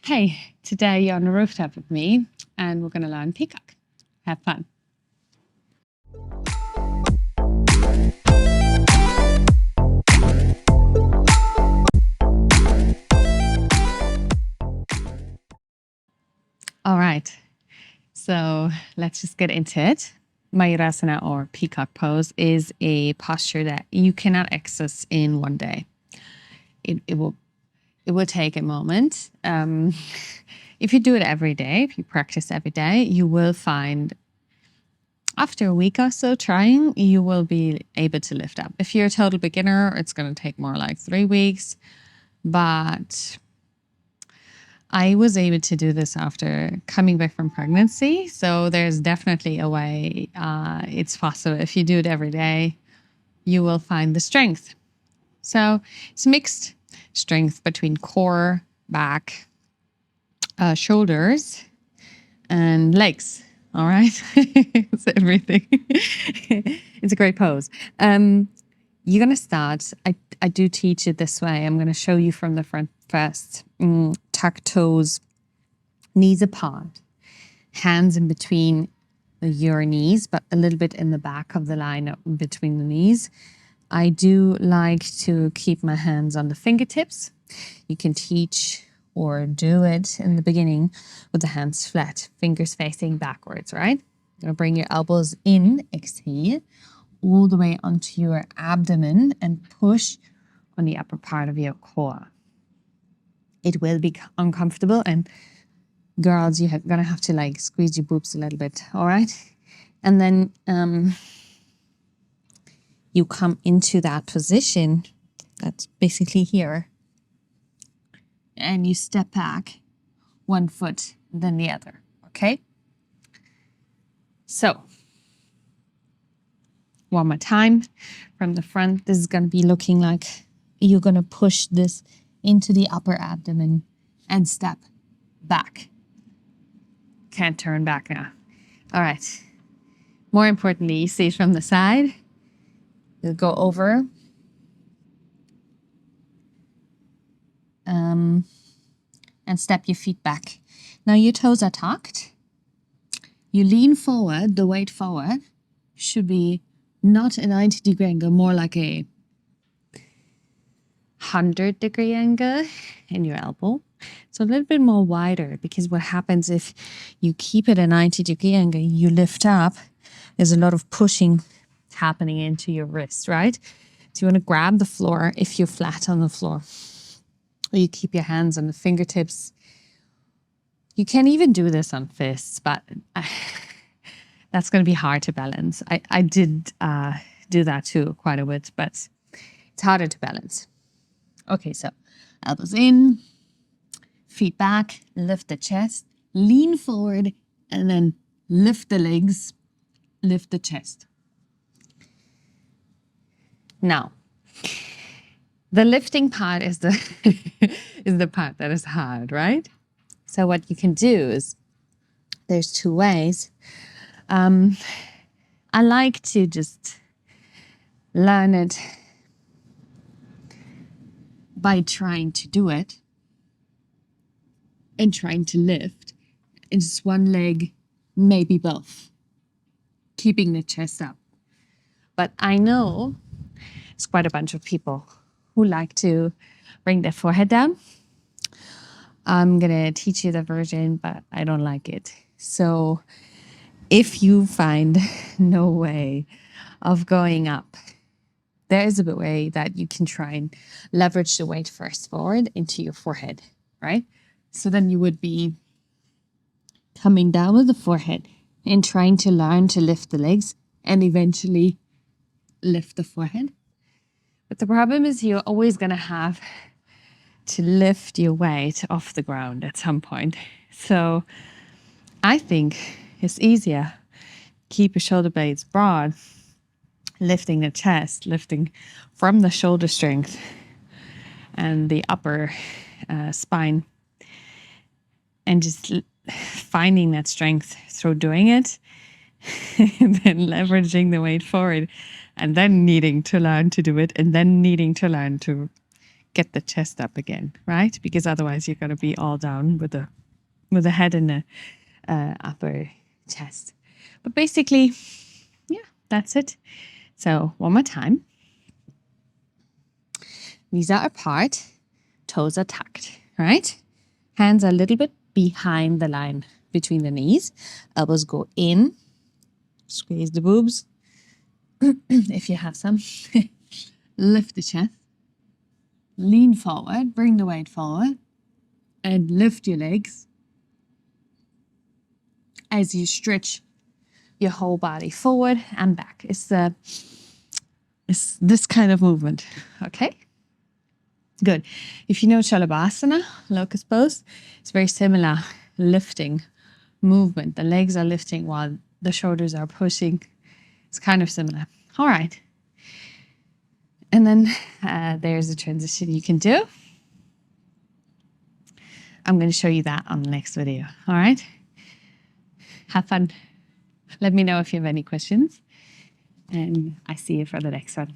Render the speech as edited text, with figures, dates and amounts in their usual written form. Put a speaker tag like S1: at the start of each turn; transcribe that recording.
S1: Hey, today you're on the rooftop with me and we're going to learn Peacock. Have fun. All right, so let's just get into it. Mayurasana or Peacock pose is a posture that you cannot access in one day. It will take a moment. If you do it every day, if you practice every day, you will find after a week or so trying, you will be able to lift up. If you're a total beginner, it's going to take more like 3 weeks. But I was able to do this after coming back from pregnancy. So there's definitely a way it's possible. If you do it every day, you will find the strength. So it's mixed strength between core, back, shoulders, and legs. All right. It's everything. It's a great pose. You're going to start. I do teach it this way. I'm going to show you from the front first. Tuck toes, knees apart, hands in between your knees, but a little bit in the back of the line between the knees. I do like to keep my hands on the fingertips. You can teach or do it in the beginning with the hands flat, fingers facing backwards, right? You're going to bring your elbows in, exhale, all the way onto your abdomen and push on the upper part of your core. It will be uncomfortable, and girls, you're going to have to like squeeze your boobs a little bit, all right? And then you come into that position that's basically here, and you step back 1 foot, then the other, okay? So, one more time from the front. This is going to be looking like you're going to push this into the upper abdomen and step back. Can't turn back now. All right. More importantly, you see it from the side. You'll go over. And step your feet back. Now your toes are tucked. You lean forward. The weight forward should be not a 90-degree angle, more like a 100-degree angle in your elbow. So a little bit more wider, because what happens if you keep it a 90-degree angle, you lift up, there's a lot of pushing happening into your wrist, right? So you want to grab the floor if you're flat on the floor. Or you keep your hands on the fingertips. You can even do this on fists, but that's going to be hard to balance. I did do that too quite a bit, but it's harder to balance. Okay, so elbows in, feet back, lift the chest, lean forward, and then lift the legs, lift the chest. Now, the lifting part is the is the part that is hard, right? So what you can do is, there's 2 ways. I like to just learn it by trying to do it and trying to lift in just one leg, maybe both, keeping the chest up. But I know it's quite a bunch of people who like to bring their forehead down. I'm going to teach you the version, but I don't like it. So if you find no way of going up, there is a way that you can try and leverage the weight first forward into your forehead, right? So then you would be coming down with the forehead and trying to learn to lift the legs and eventually lift the forehead. But the problem is you're always going to have to lift your weight off the ground at some point. So I think it's easier. Keep your shoulder blades broad, lifting the chest, lifting from the shoulder strength and the upper spine, and just finding that strength through doing it, and then leveraging the weight forward, and then needing to learn to do it, and then needing to learn to get the chest up again, right? Because otherwise you're going to be all down with the head in the upper chest. But basically, yeah, that's it. So one more time. Knees are apart, toes are tucked, right? Hands are a little bit behind the line between the knees. Elbows go in, squeeze the boobs if you have some. Lift the chest, lean forward, bring the weight forward, and lift your legs as you stretch your whole body forward and back. It's this kind of movement, okay? Good. If you know Shalabhasana, locust pose, it's very similar lifting movement. The legs are lifting while the shoulders are pushing. It's kind of similar. All right. And then there's a transition you can do. I'm going to show you that on the next video. All right. Have fun. Let me know if you have any questions. And I see you for the next one.